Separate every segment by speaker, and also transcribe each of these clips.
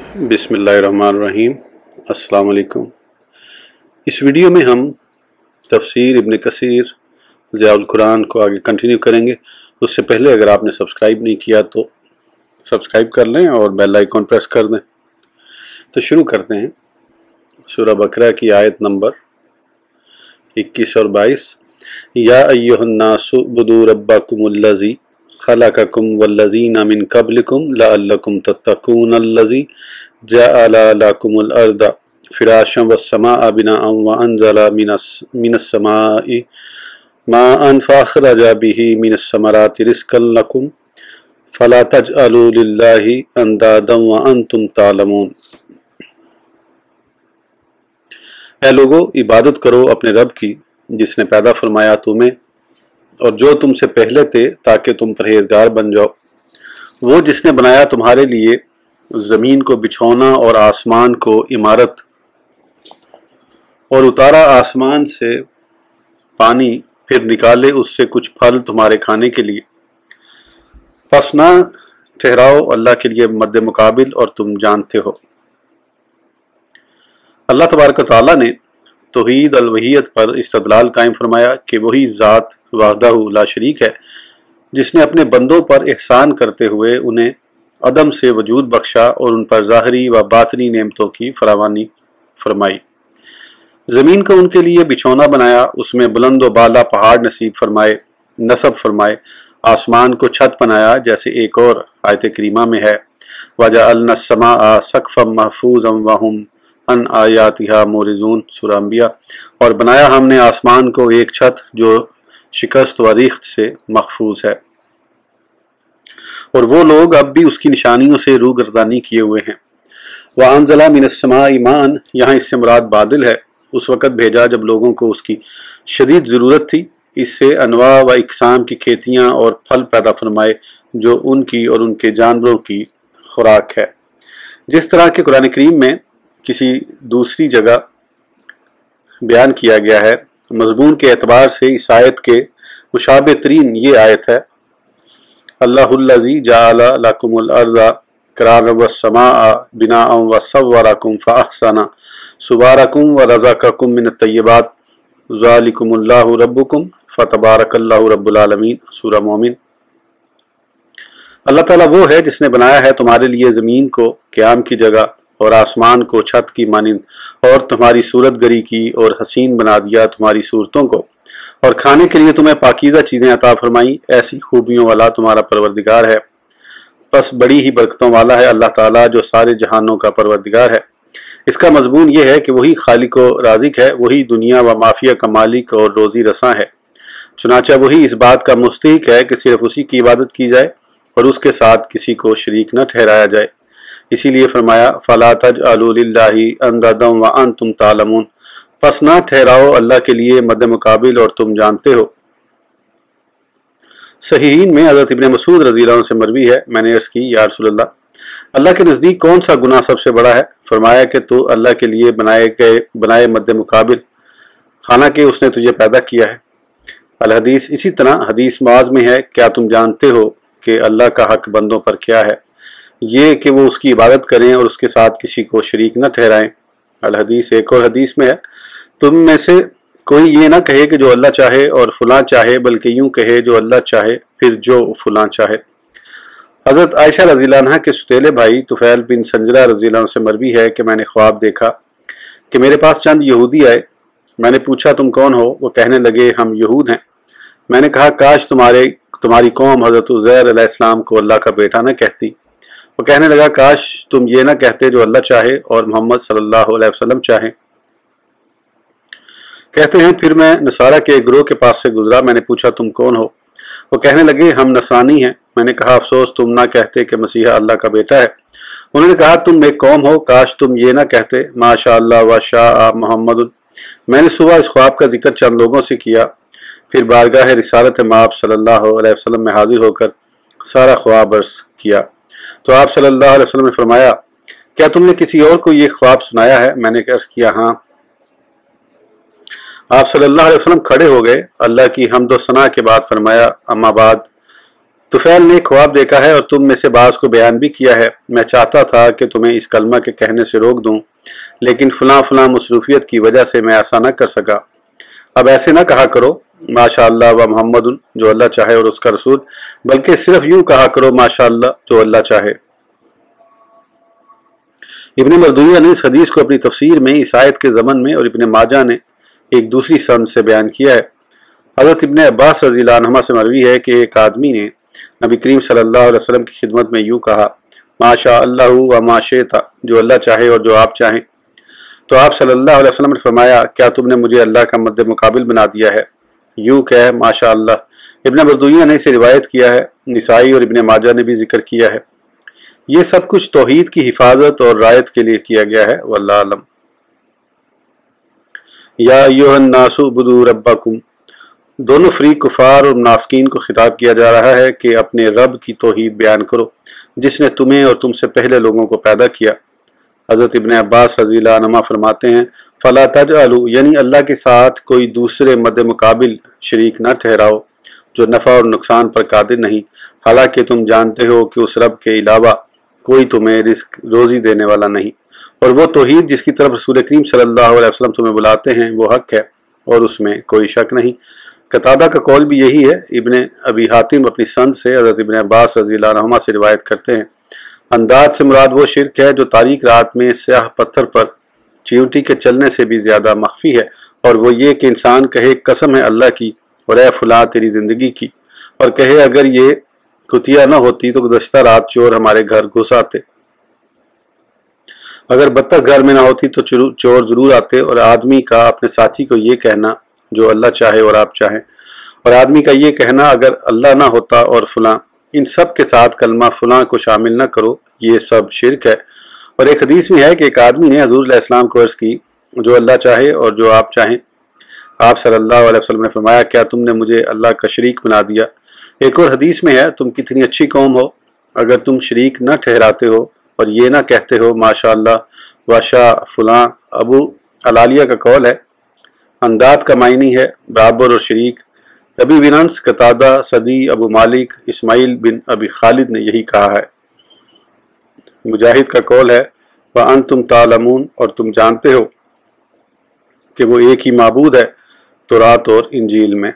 Speaker 1: बिस्मिल्लाहिर्रहमानिर्रहीम। अस्सलाम वालेकुम। इस वीडियो में हम तफसीर इब्न कसीर ज़ियाउल कुरान को आगे कंटिन्यू करेंगे। उससे पहले अगर आपने सब्सक्राइब नहीं किया तो सब्सक्राइब कर लें और बेल आइकॉन प्रेस कर दें। तो शुरू करते हैं। सूरह बकरा की आयत नंबर 21 और 22। या अय्युहन्नासु उब्दू रब्बकुमुल्लज़ी खलक़कुम वल्लज़ीना मिन क़ब्लिकुम लअल्लकुम तत्तक़ून अल्लज़ी जअला लकुमुल अर्दा फ़िराशम वस्समाअ बिनाअन व अंज़ला मिनस समाइ माअन फ़अख़रजा बिही मिनस समराति रिज़्क़न लकुम फ़ला तजअलू लिल्लाहि अंदादन व अंतुम तालमून। ऐ लोगो, इबादत करो अपने रब की जिसने पैदा फरमाया तुम्हें और जो तुमसे पहले थे, ताकि तुम परहेजगार बन जाओ। वो जिसने बनाया तुम्हारे लिए ज़मीन को बिछौना और आसमान को इमारत, और उतारा आसमान से पानी, फिर निकाले उससे कुछ फल तुम्हारे खाने के लिए। पस ना ठहराओ अल्लाह के लिए मद्दे मुकाबिल और तुम जानते हो। अल्लाह तबारक तआला ने तौहीद अलवहियत पर इस्तदलाल कायम फरमाया कि वही ज़ात वहदहू ला शरीक है जिसने अपने बंदों पर एहसान करते हुए उन्हें अदम से वजूद बख्शा और उन पर ज़ाहरी व बातनी नेमतों की फरावानी फरमाई। ज़मीन को उनके लिए बिछौना बनाया, उसमें बुलंद व बाला पहाड़ नसब फरमाए। आसमान को छत बनाया, जैसे एक और आयत करीमा में है, वजअलना अस्समाअ सक़फ़म महफ़ूज़न वहुम अन आयातिहा मोरिज़ून, सूरह अंबिया। और बनाया हमने आसमान को एक छत जो शिकस्त व रीख्त से महफूज है, और वो लोग अब भी उसकी निशानियों से रूगर्दानी किए हुए हैं। व अंज़ला मिनस समाइ माअन, यहाँ इससे मुराद बादल है। उस वक़्त भेजा जब लोगों को उसकी शदीद ज़रूरत थी। इससे अनवा व इकसाम की खेतियाँ और फल पैदा फरमाए जो उनकी और उनके जानवरों की खुराक है। जिस तरह के कुरान करीम में किसी दूसरी जगह बयान किया गया है, मज़मून के एतबार से इस आयत के मुशाबे तरीन ये आयत है, अल्लाहुल्लज़ी जअला लकुमुल अर्ज़ा करारन वस्समाअ बिनाअन वसव्वरकुम फ़अहसना सुवारकुम व रज़क़कुम मिनत तय्यिबात ज़ालिकुमुल्लाहु रब्बुकुम फ़तबारकल्लाहु रब्बुल आलमीन, सूरह मोमिन। अल्लाह ताला वो है जिसने बनाया है तुम्हारे लिए ज़मीन को क़याम की जगह और आसमान को छत की मानिंद, और तुम्हारी सूरत गरी की और हसीन बना दिया तुम्हारी सूरतों को, और खाने के लिए तुम्हें पाकीज़ा चीज़ें अता फरमाई। ऐसी खूबियों वाला तुम्हारा परवरदिगार है, बस बड़ी ही बरकतों वाला है अल्लाह ताला जो सारे जहानों का परवरदिगार है। इसका मजमून ये है कि वही खालिक व राज़िक है, वही दुनिया व माफिया का मालिक और रोज़ी रसां है। चुनांचे वही इस बात का मुस्तहिक है कि सिर्फ उसी की इबादत की जाए और उसके साथ किसी को शरीक न ठहराया जाए। इसीलिए फरमाया, फ़ला तजअलू लिल्लाहि अंदादन व अंतुम तालमून, पस ना ठहराओ अल्लाह के लिए मद्दे मुकाबिल और तुम जानते हो। सहीहीन में हज़रत इब्न मसूद रज़ी अल्लाह से मरवी है, मैंने अर्ज़ की, या रसूलल्लाह, अल्लाह के नज़दीक कौन सा गुनाह सबसे बड़ा है? फरमाया कि तू अल्लाह के लिए बनाए मद्दे मुकाबिल, हालांकि उसने तुझे पैदा किया है। अल हदीस। इसी तरह हदीस मुआज़ में है, क्या तुम जानते हो कि अल्लाह का हक बंदों पर क्या है? ये कि वो उसकी इबादत करें और उसके साथ किसी को शरीक न ठहराएं। अल हदीस। एक और हदीस में है, तुम में से कोई ये ना कहे कि जो अल्लाह चाहे और फलां चाहे, बल्कि यूं कहे जो अल्लाह चाहे फिर जो फलां चाहे। हज़रत आयशा रज़ियल्लाहु अन्हा के सुतेले भाई तुफ़ैल बिन संजरा रज़ियल्लाहु अन्हु से मरवी है कि मैंने ख्वाब देखा कि मेरे पास चंद यहूदी आए। मैंने पूछा, तुम कौन हो? वो कहने लगे, हम यहूद हैं। मैंने कहा, काश तुम्हारी कौम हज़रत उज़ैर अलैहिस्सलाम को अल्लाह का बेटा न कहती। वो कहने लगा, काश तुम ये ना कहते जो अल्लाह चाहे और मोहम्मद सल्लल्लाहु अलैहि वसल्लम चाहे। कहते हैं, फिर मैं नसारा के एक गिरोह के पास से गुजरा। मैंने पूछा, तुम कौन हो? वो कहने लगे, हम नसानी हैं। मैंने कहा, अफसोस तुम ना कहते कि मसीहा अल्लाह का बेटा है। उन्होंने कहा, तुम एक कौम हो, काश तुम ये ना कहते माशा अल्लाह व शाअ मुहम्मद। मैंने सुबह इस ख्वाब का जिक्र चंद लोगों से किया, फिर बारगाह रिसालत माब सल्लल्लाहु अलैहि वसल्लम में हाजिर होकर सारा ख्वाब अर्ज़ किया। तो आप सल्लल्लाहु अलैहि वसल्लम ने फरमाया, क्या तुमने किसी और को ये ख्वाब सुनाया है? मैंने अर्ज़ किया, हाँ। आप सल्लल्लाहु अलैहि वसल्लम खड़े हो गए, अल्लाह की हम्द व सना के बाद फरमाया, अम्मा बाद तुफैल ने ख्वाब देखा है और तुम में से बाज को बयान भी किया है। मैं चाहता था कि तुम्हें इस कलमा के कहने से रोक दूं, लेकिन फलां फलां मसरूफियत की वजह से मैं ऐसा न कर सका। अब ऐसे न कहा करो माशाअल्लाह व मोहम्मदुन, जो अल्लाह चाहे और उसका रसूल, बल्कि सिर्फ यूं कहा करो माशाअल्लाह, जो अल्लाह चाहे। इब्न मरदुया ने इस हदीस को अपनी तफसीर में इस आयत के ज़मन में और इब्न माजा ने एक दूसरी सनद से बयान किया है। हज़रत इब्न अब्बास रज़ियल्लाहु अन्हुमा से मरवी है कि एक आदमी ने नबी करीम सल्लल्लाहु अलैहि वसल्लम की खिदमत में यूँ कहा, माशा अल्लाह व मा शिता, जो अल्लाह चाहे और जो आप चाहें। तो आप सल्लल्लाहु अलैहि वसल्लम ने फरमाया, क्या तुमने मुझे अल्लाह का मद्दे मुकाबिल बना दिया है? यूँ कह माशा अल्लाह। इब्न मरदुया ने इसे रिवायत किया है, निसाई और इब्न माजा ने भी जिक्र किया है। ये सब कुछ तौहीद की हिफाजत और रायत के लिए किया गया है। वल्लाहु आलम। या अय्युहन नासु उबुदू रब्बकुम, दोनों फरीक कुफार और मुनाफिकीन को खिताब किया जा रहा है कि अपने रब की तौहीद बयान करो, जिसने तुम्हें और तुमसे पहले लोगों को पैदा किया। हज़रत इब्न अब्बास रज़ियल्लाहु अन्हुमा फरमाते हैं, फ़ला तजअलू, यानी अल्लाह के साथ कोई दूसरे मद्दे मुकाबिल शरीक न ठहराओ जो नफ़ा और नुकसान पर कादिर नहीं, हालांकि तुम जानते हो कि उस रब के अलावा कोई तुम्हें रिस्क रोज़ी देने वाला नहीं, और वो तौहीद जिसकी तरफ रसूल करीम सल्लल्लाहु अलैहि वसल्लम तुम्हें बुलाते हैं वो हक है और उसमें कोई शक नहीं। कतादा का कौल भी यही है। इब्न अबी हातिम अपनी संद से हज़रत इब्न अब्बास रज़ियल्लाहु अन्हुमा से रिवायत करते हैं, अंदाज से मुराद वो शिरक है जो तारीक रात में स्याह पत्थर पर चींटी के चलने से भी ज़्यादा मख्फी है, और वो ये कि इंसान कहे कसम है अल्लाह की और ए फुला तेरी ज़िंदगी की, और कहे अगर ये कुतिया न होती तो गुज़श्ता रात चोर हमारे घर घुस आते, अगर बत्तख घर में ना होती तो चोर ज़रूर आते। और आदमी का अपने साथी को ये कहना जो अल्लाह चाहे और आप चाहें, और आदमी का ये कहना अगर अल्लाह ना होता और फलां, इन सब के साथ कलमा फलां को शामिल न करो, ये सब शिरक है। और एक हदीस में है कि एक आदमी ने हजूर अलैहि सलाम को अर्ज़ की, जो अल्लाह चाहे और जो आप चाहें। आप सल्लल्लाहु अलैहि वसल्लम ने फरमाया, क्या तुमने मुझे अल्लाह का शरीक बना दिया? एक और हदीस में है, तुम कितनी अच्छी कौम हो अगर तुम शरीक न ठहराते हो और ये ना कहते हो माशाअल्लाह वाशा फलां। अबू अलालिया का कौल है, अंदात का मायनी है बराबर और शरीक। रबी बिन अंस, कतादा, सदी, अबू मालिक, इस्माइल बिन अबी खालिद ने यही कहा है। मुजाहिद का कौल है, व अंतुम तालमून, और तुम जानते हो कि वो एक ही माबूद है तौरात और इंजील में।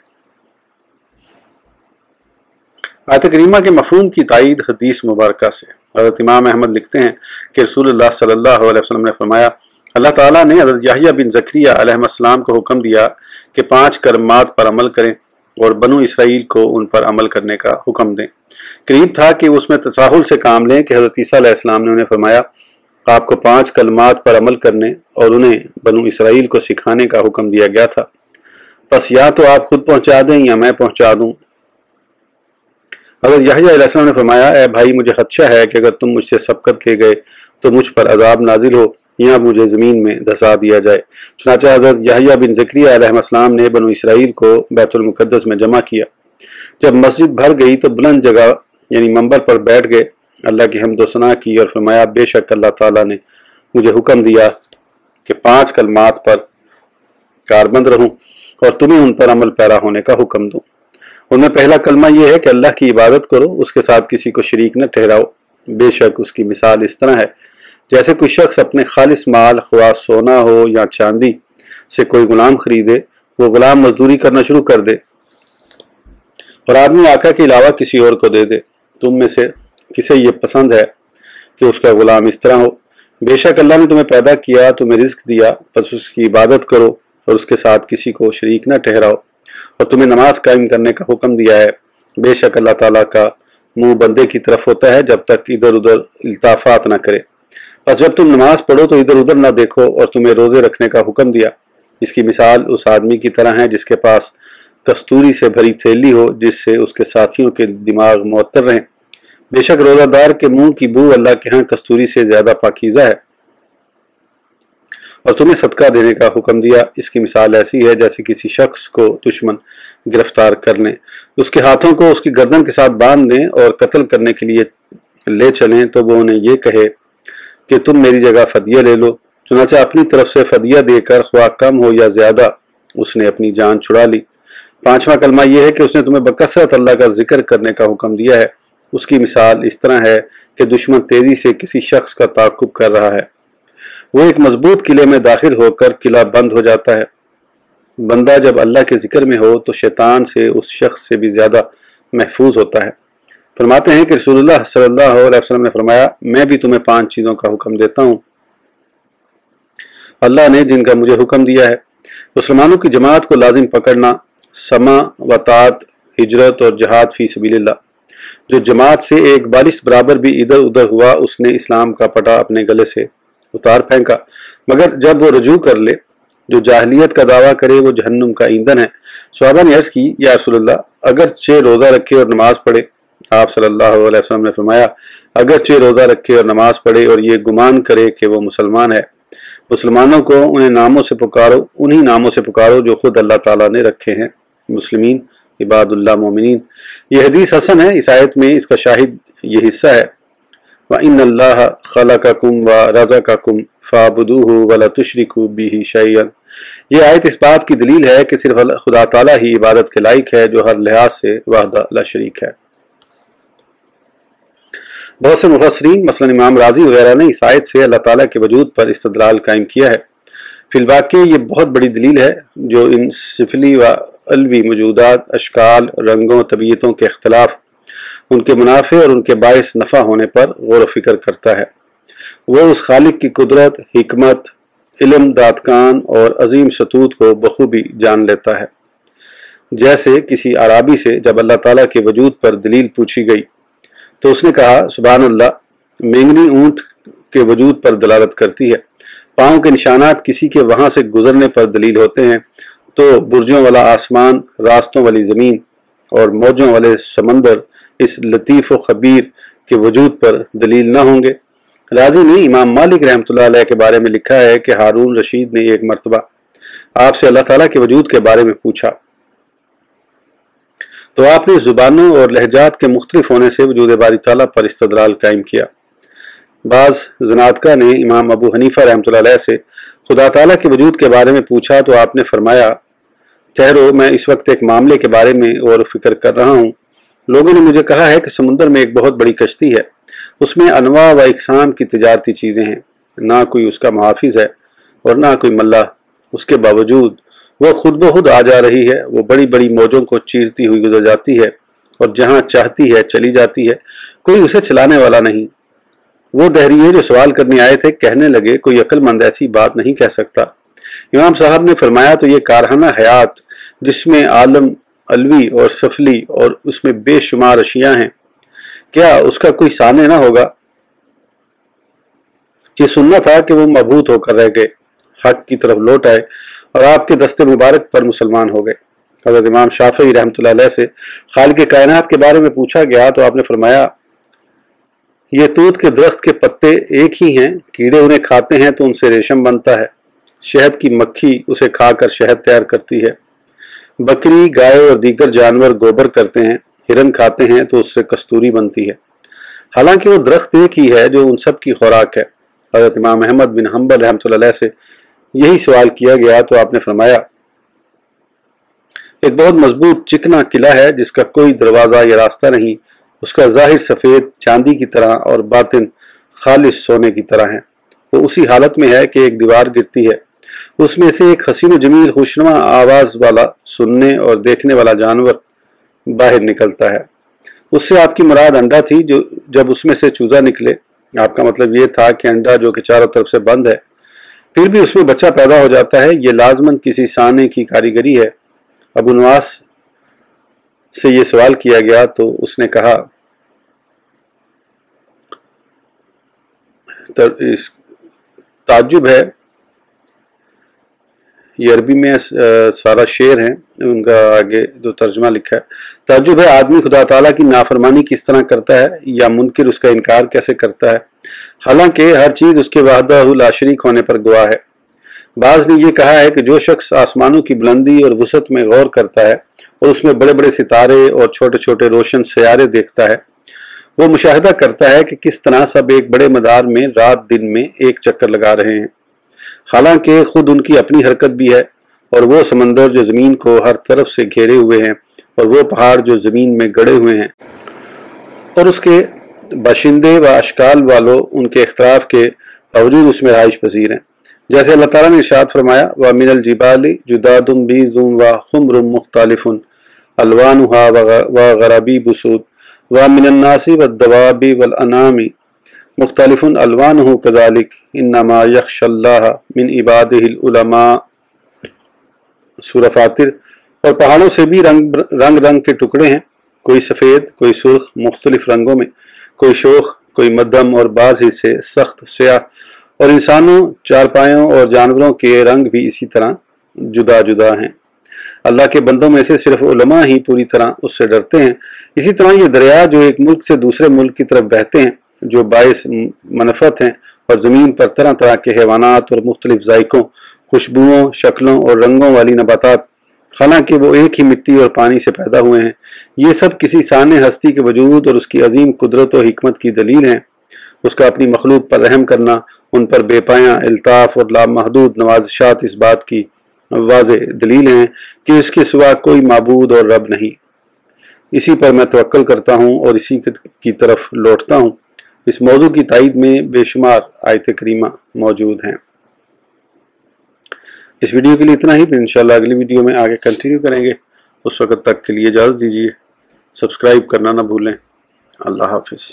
Speaker 1: आयत करीमा के मफहूम की तायीद हदीस मुबारका से हज़रत इमाम अहमद लिखते हैं कि रसूलुल्लाह सल्लल्लाहु अलैहि वसल्लम ने फरमाया, अल्लाह ताला ने हज़रत याहया बिन ज़करिया अलैहिस्सलाम को हुक्म दिया कि 5 करमात पर अमल करें और बनु इसराइल को उन पर अमल करने का हुक्म दें। करीब था कि उसमें तसाहुल से काम लें कि हज़रत ईसा अलैहिस्सलाम ने उन्हें फरमाया, आपको 5 कलमात पर अमल करने और उन्हें बनु इसराइल को सिखाने का हुक्म दिया गया था, बस या तो आप खुद पहुँचा दें या मैं पहुँचा दूँ। हज़रत याहया अलैहिस्सलाम ने फरमाया, ए भाई, मुझे खदशा है कि अगर तुम मुझसे सबकत ले गए तो मुझ पर अजाब नाजिल हो या मुझे ज़मीन में धंसा दिया जाए। चुनांचे हज़रत याहया बिन ज़करिया अलैहिस्सलाम ने बनु इसराइल को बैतुल मुक़द्दस में जमा किया। जब मस्जिद भर गई तो बुलंद जगह यानी मंबर पर बैठ गए, अल्लाह की हम्द व सना की और फरमाया, बेशक अल्लाह ताला ने मुझे हुक्म दिया कि 5 कलमात पर कारबंद रहूं और तुम्हें उन पर अमल पैरा होने का हुक्म दूं। उनमें पहला कलमा यह है कि अल्लाह की इबादत करो, उसके साथ किसी को शरीक न ठहराओ। बेशक उसकी मिसाल इस तरह है जैसे कोई शख्स अपने खालिस माल, ख्वाह सोना हो या चांदी, से कोई गुलाम खरीदे, वो गुलाम मजदूरी करना शुरू कर दे और आदमी आका के अलावा किसी और को दे दे। तुम में से किसे ये पसंद है कि उसका गुलाम इस तरह हो? बेशक अल्लाह ने तुम्हें पैदा किया, तुम्हें रिस्क दिया, बस उसकी इबादत करो और उसके साथ किसी को शरीक न ठहराओ, और तुम्हें नमाज कायम करने का हुक्म दिया है। बेशक अल्लाह ताला का मुंह बंदे की तरफ होता है जब तक इधर उधर इल्ताफात न करे, बस जब तुम नमाज पढ़ो तो इधर उधर न देखो, और तुम्हें रोजे रखने का हुक्म दिया। इसकी मिसाल उस आदमी की तरह है जिसके पास कस्तूरी से भरी थैली हो, जिससे उसके साथियों के दिमाग मुअत्तर रहें। बेशक रोजादार के मुंह की बू अल्लाह के यहाँ कस्तूरी से ज्यादा पाकीज़ा है। और तुम्हें सदका देने का हुक्म दिया। इसकी मिसाल ऐसी है जैसे किसी शख्स को दुश्मन गिरफ्तार कर लें, उसके हाथों को उसकी गर्दन के साथ बांध दें और कत्ल करने के लिए ले चलें, तो वो उन्हें ये कहे कि तुम मेरी जगह फदिया ले लो। चुनांचे अपनी तरफ से फदिया देकर ख्वाह कम हो या ज्यादा उसने अपनी जान छुड़ा ली। पांचवा कलमा यह है कि उसने तुम्हें बकसरत अल्लाह का जिक्र करने का हुक्म दिया है। उसकी मिसाल इस तरह है कि दुश्मन तेजी से किसी शख्स का ताक़ुब कर रहा है। वो एक मजबूत किले में दाखिल होकर किला बंद हो जाता है। बंदा जब अल्लाह के जिक्र में हो तो शैतान से उस शख्स से भी ज़्यादा महफूज होता है। फरमाते हैं कि रसूलुल्लाह सल्लल्लाहु अलैहि वसल्लम ने फरमाया, मैं भी तुम्हें 5 चीज़ों का हुक्म देता हूँ अल्लाह ने जिनका मुझे हुक्म दिया है। मुसलमानों की जमात को लाजिम पकड़ना, समा व तात, हिजरत और जहाद फी सबीलिल्लाह। जो जमात से एक बालिश बराबर भी इधर उधर हुआ उसने इस्लाम का पटा अपने गले से उतार फेंका। मगर जब वो रजू कर ले, जो जाहिलियत का दावा करे वो जहन्नुम का ईंधन है। सहाबा ने अर्ज की, या रसूलल्लाह, अगरचे रोज़ा रखे और नमाज पढ़े। आप सल्लल्लाहु अलैहि वसल्लम ने फरमाया, अगरचे रोज़ा रखे और नमाज पढ़े और ये गुमान करे कि वो मुसलमान है। मुसलमानों को उन्हीं नामों से पुकारो जो खुद अल्लाह ताला ने रखे हैं, मुस्लिमीन, इबादुल्लाह, मोमिनीन। ये हदीस हसन है। इस आयत में इसका शाहिद ये हिस्सा है, व इन्नल्लाह खलक़कुम व रज़क़कुम फ़अब्दूहु व ला तुश्रिकू बिही शैअन। ये आयत इस बात की दलील है कि सिर्फ खुदा ताला ही इबादत के लायक है, जो हर लिहाज से वहदा ला शरीक है। बहुत से मुफस्सिरीन मसलन इमाम राजी वगैरह ने इस आयत से अल्लाह ताला के वजूद पर इस्तदलाल कायम किया है। फिलवाक़े ये बहुत बड़ी दलील है जो इन सिफली व अलवी मौजूदात, अशकाल, रंगों, तबीयतों के अख्तलाफ, उनके मुनाफे और उनके बायस नफ़ा होने पर गौर फिक्र करता है। वो उस खालिक की कुदरत, हिकमत, इल्म, दातकान और अजीम सतूत को बखूबी जान लेता है। जैसे किसी अराबी से जब अल्लाह ताला के वजूद पर दलील पूछी गई तो उसने कहा, सुभान अल्लाह, मेंगनी ऊँट के वजूद पर दलालत करती है। पाँव के निशानात किसी के वहाँ से गुजरने पर दलील होते हैं, तो बुर्जों वाला आसमान, रास्तों वाली ज़मीन और मौजों वाले समंदर इस लतीफ़ व खबीर के वजूद पर दलील न होंगे। राजी ने इमाम मालिक रहमतुल्लाह अलैह के बारे में लिखा है कि हारून रशीद ने एक मरतबा आपसे अल्लाह ताला के वजूद के बारे में पूछा तो आपने ज़ुबानों और लहजात के मुख्तलिफ होने से वजूद बारी ताला पर इस्तदलाल कायम किया। बाज़ ज़नातका ने इमाम अबू हनीफा रहमतुल्लाह अलैह से खुदा ताला के वजूद के बारे में पूछा तो आपने फरमाया, ठहरो, मैं इस वक्त एक मामले के बारे में गौर फिक्र कर रहा हूँ। लोगों ने मुझे कहा है कि समुद्र में एक बहुत बड़ी कश्ती है, उसमें अनवा व इकसाम की तिजारती चीज़ें हैं, ना कोई उसका मुहाफिज है और ना कोई मल्लाह। उसके बावजूद वो खुद ब खुद आ जा रही है। वो बड़ी बड़ी मौजों को चीरती हुई गुजर जाती है और जहाँ चाहती है चली जाती है, कोई उसे चलाने वाला नहीं। वो दहरिये जो सवाल करने आए थे कहने लगे, कोई अक्लमंद ऐसी बात नहीं कह सकता। इमाम साहब ने फरमाया, तो ये कारखाना हयात जिसमें आलम अलवी और सफली और उसमें बेशुमार अशिया हैं, क्या उसका कोई साने ना होगा? ये सुनना था कि वो मबहूत होकर रह गए, हक की तरफ लौट आए और आपके दस्ते मुबारक पर मुसलमान हो गए। हज़रत इमाम शाफ़ी रहमतुल्लाह अलैह से खालिक़ कायनात के बारे में पूछा गया तो आपने फरमाया, ये तूत के दरख्त के पत्ते एक ही हैं, कीड़े उन्हें खाते हैं तो उनसे रेशम बनता है, शहद की मक्खी उसे खाकर शहद तैयार करती है, बकरी, गाय और दीगर जानवर गोबर करते हैं, हिरन खाते हैं तो उससे कस्तूरी बनती है। हालांकि वो दरख्त एक ही है जो उन सब की खुराक है। हज़रत इमाम अहमद बिन हम्बल रहमतुल्लाह अलैह से यही सवाल किया गया तो आपने फरमाया, एक बहुत मजबूत चिकना किला है जिसका कोई दरवाज़ा या रास्ता नहीं, उसका ज़ाहिर सफ़ेद चांदी की तरह और बातिन खालिस सोने की तरह है। वो उसी हालत में है कि एक दीवार गिरती है, उसमें से एक हसीन जमील खुशनुमा आवाज़ वाला सुनने और देखने वाला जानवर बाहर निकलता है। उससे आपकी मुराद अंडा थी, जो जब उसमें से चूजा निकले, आपका मतलब ये था कि अंडा जो कि चारों तरफ से बंद है, फिर भी उसमें बच्चा पैदा हो जाता है, ये लाजमन किसी साने की कारीगरी है। अबू नवास से ये सवाल किया गया तो उसने कहा, ताज्जुब है, ये अरबी में सारा शेर है, उनका आगे जो तर्जुमा लिखा है, ताज्जुब है आदमी खुदा ताला की नाफरमानी किस तरह करता है या मुनकिर उसका इनकार कैसे करता है, हालांकि हर चीज़ उसके वहदहु ला शरीक होने पर गवाह है। बाज़ ने यह कहा है कि जो शख्स आसमानों की बुलंदी और वसअत में गौर करता है और उसमें बड़े बड़े सितारे और छोटे छोटे रोशन सयारे देखता है, वो मुशाहिदा करता है कि किस तरह सब एक बड़े मदार में रात दिन में एक चक्कर लगा रहे हैं, हालांकि खुद उनकी अपनी हरकत भी है اور وہ سمندر جو زمین کو ہر طرف سے گھیرے ہوئے ہیں، اور وہ پہاڑ جو زمین میں گڑے ہوئے ہیں، اور اس کے باشندے و اشکال والوں ان کے اختلاف کے باوجود اس میں رہائش پذیر ہیں۔ جیسے اللہ تعالیٰ نے ارشاد فرمایا وَمِنَ الْجِبَالِ جُدَادٌ بِيضٌ وَحُمْرٌ مُخْتَلِفٌ أَلْوَانُهَا وَغَرَابِيبُ سُودٌ وَمِنَ النَّاسِ وَالدَّوَابِ وَالْأَنْعَامِ مُخْتَلِفٌ أَلْوَانُهُ كَذَلِكَ إِنَّمَا يَخْشَى اللَّهَ مِنْ عِبَادِهِ الْعُلَمَاءُ۔ سورہ فاطر۔ اور پہاڑوں سے بھی رنگ کے ٹکڑے ہیں، کوئی سفید، کوئی سرخ، مختلف رنگوں میں، کوئی شوخ، کوئی مدھم، اور بعض حصے سخت سیاہ، اور انسانوں، چارپائیوں اور جانوروں کے رنگ بھی اسی طرح جدا جدا ہیں۔ اللہ کے بندوں میں سے صرف علماء ہی پوری طرح اس سے ڈرتے ہیں۔ اسی طرح یہ دریا جو ایک ملک سے دوسرے ملک کی طرف بہتے ہیں، جو باعث منفعت ہیں، اور زمین پر طرح طرح کے حیوانات اور مختلف ذائقوں، خوشبوؤں، شکلوں اور رنگوں والی نباتات، حالانکہ وہ ایک ہی مٹی اور پانی سے پیدا ہوئے ہیں، یہ سب کسی سانع ہستی کے وجود اور اس کی عظیم قدرت و حکمت کی دلیل ہیں۔ اس کا اپنی مخلوق پر رحم کرنا، ان پر بے پایاں الطاف اور لامحدود نوازشات اس بات کی واضح دلیل ہیں کہ اس کے سوا کوئی معبود اور رب نہیں۔ اسی پر میں توکل کرتا ہوں اور اسی کی طرف لوٹتا ہوں۔ اس موضوع کی تائید میں بے شمار آیت کریمہ موجود ہیں۔ اس ویڈیو کے لیے اتنا ہی، پھر انشاءاللہ اگلی ویڈیو میں آگے کنٹینیو کریں گے۔ اس وقت تک کے لیے اجازت دیجیے، سبسکرائب کرنا نہ بھولیں۔ اللہ حافظ۔